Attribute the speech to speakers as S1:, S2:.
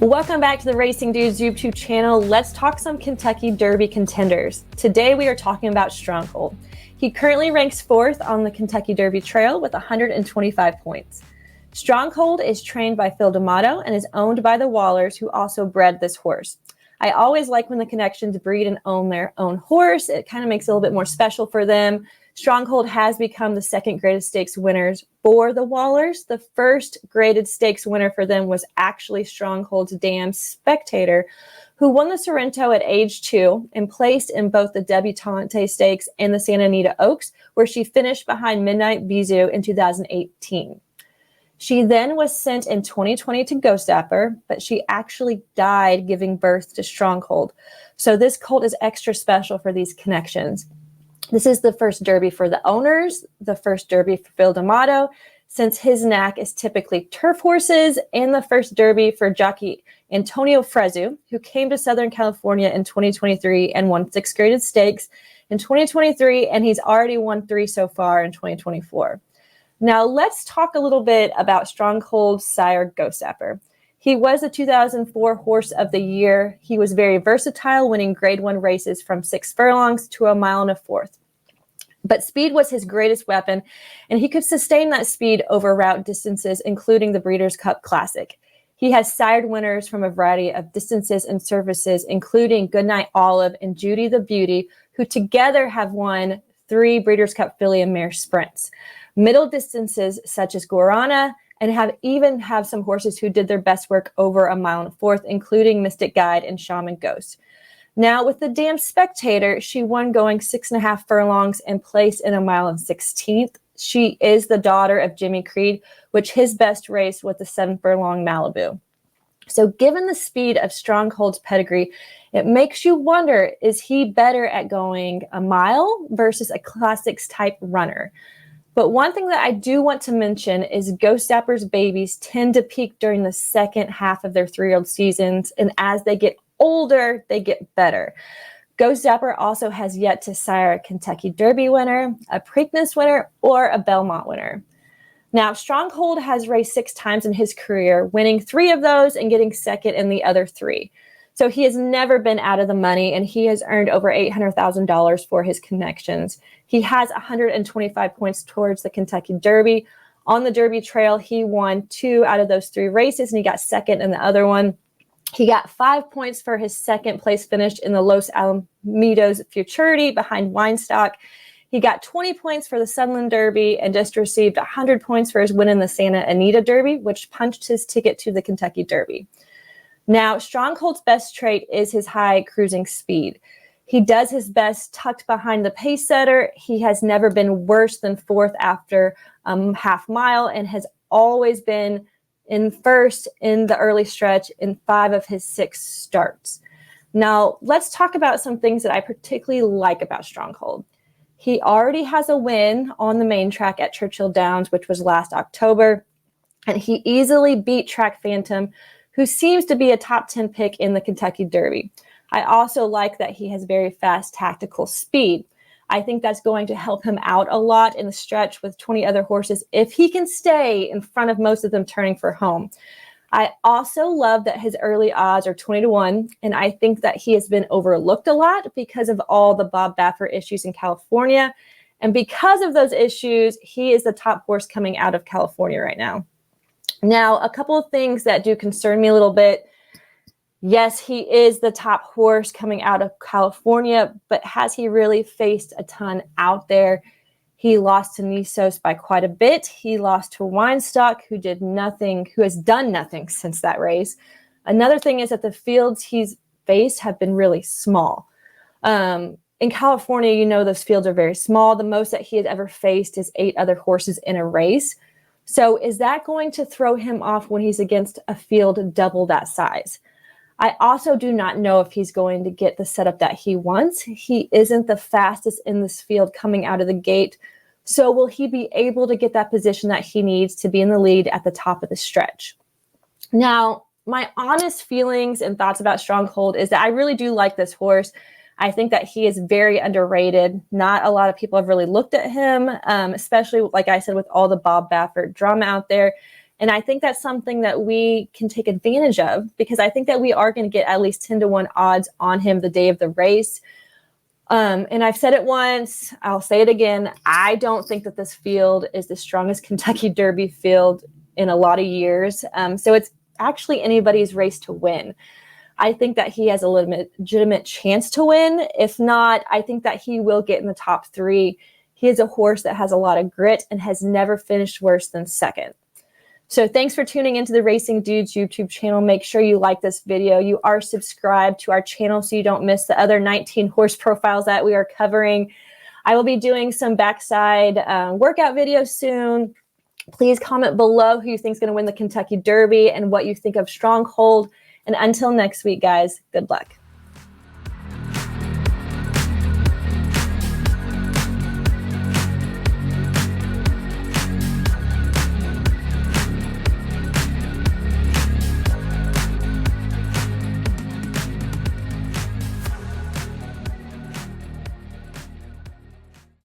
S1: Welcome back to the Racing Dudes YouTube channel. Let's talk some Kentucky Derby contenders. Today we are talking about Stronghold. He currently ranks 4th on the Kentucky Derby Trail with 125 points. Stronghold is trained by Phil D'Amato and is owned by the Wallers, who also bred this horse. I always like when the connections breed and own their own horse. It kind of makes it a little bit more special for them. Stronghold has become the second greatest stakes winners for the Wallers. The first graded stakes winner for them was actually Stronghold's Dam Spectator, who won the Sorrento at age 2 and placed in both the Debutante Stakes and the Santa Anita Oaks, where she finished behind Midnight Bisou in 2018. She then was sent in 2020 to Ghost Dapper, but she actually died giving birth to Stronghold. So this colt is extra special for these connections. This is the first Derby for the owners, the first Derby for Phil D'Amato, since his knack is typically turf horses, and the first Derby for jockey Antonio Fresu, who came to Southern California in 2023 and won 6 graded stakes in 2023, and he's already won 3 so far in 2024. Now let's talk a little bit about Stronghold's sire, Ghost Dapper. He was the 2004 Horse of the Year. He was very versatile, winning Grade 1 races from 6 furlongs to a mile and a fourth. But speed was his greatest weapon, and he could sustain that speed over route distances, including the Breeders' Cup Classic. He has sired winners from a variety of distances and surfaces, including Goodnight Olive and Judy the Beauty, who together have won 3 Breeders' Cup filly and mare sprints. Middle distances such as Guarana, and have some horses who did their best work over a mile and a fourth, including Mystic Guide and Shaman Ghost. Now, with the Dam Spectator, she won going 6.5 furlongs and placed in a mile and 16th. She is the daughter of Jimmy Creed, which his best race was the 7 furlong Malibu. So given the speed of Stronghold's pedigree, it makes you wonder, is he better at going a mile versus a classics type runner? But one thing that I do want to mention is Ghost Dapper's babies tend to peak during the second half of their 3-year-old seasons, and as they get older, they get better. Ghost Dapper also has yet to sire a Kentucky Derby winner, a Preakness winner, or a Belmont winner. Now, Stronghold has raced 6 times in his career, winning 3 of those and getting second in the other 3. So he has never been out of the money, and he has earned over $800,000 for his connections. He has 125 points towards the Kentucky Derby. On the Derby Trail, he won 2 out of those 3 races, and he got second in the other one. He got 5 points for his second place finish in the Los Alamitos Futurity behind Weinstock. He got 20 points for the Sunland Derby and just received 100 points for his win in the Santa Anita Derby, which punched his ticket to the Kentucky Derby. Now, Stronghold's best trait is his high cruising speed. He does his best tucked behind the pace setter. He has never been worse than 4th after half mile and has always been in first in the early stretch in 5 of his 6 starts. Now, let's talk about some things that I particularly like about Stronghold. He already has a win on the main track at Churchill Downs, which was last October, and he easily beat Track Phantom, who seems to be a top 10 pick in the Kentucky Derby. I also like that he has very fast tactical speed. I think that's going to help him out a lot in the stretch with 20 other horses if he can stay in front of most of them turning for home. I also love that his early odds are 20-1, and I think that he has been overlooked a lot because of all the Bob Baffert issues in California. And because of those issues, he is the top horse coming out of California right now. Now, a couple of things that do concern me a little bit. Yes, he is the top horse coming out of California, but has he really faced a ton out there? He lost to Nisos by quite a bit. He lost to Weinstock, who has done nothing since that race. Another thing is that the fields he's faced have been really small. In California, those fields are very small. The most that he has ever faced is 8 other horses in a race. So is that going to throw him off when he's against a field double that size? I also do not know if he's going to get the setup that he wants. He isn't the fastest in this field coming out of the gate. So will he be able to get that position that he needs to be in the lead at the top of the stretch? Now, my honest feelings and thoughts about Stronghold is that I really do like this horse. I think that he is very underrated. Not a lot of people have really looked at him, especially, like I said, with all the Bob Baffert drama out there. And I think that's something that we can take advantage of, because I think that we are going to get at least 10-1 odds on him the day of the race. And I've said it once, I'll say it again. I don't think that this field is the strongest Kentucky Derby field in a lot of years. So it's actually anybody's race to win. I think that he has a legitimate chance to win. If not, I think that he will get in the top 3. He is a horse that has a lot of grit and has never finished worse than second. So thanks for tuning into the Racing Dudes YouTube channel. Make sure you like this video. You are subscribed to our channel so you don't miss the other 19 horse profiles that we are covering. I will be doing some backside workout videos soon. Please comment below who you think is going to win the Kentucky Derby and what you think of Stronghold. And until next week, guys, good luck.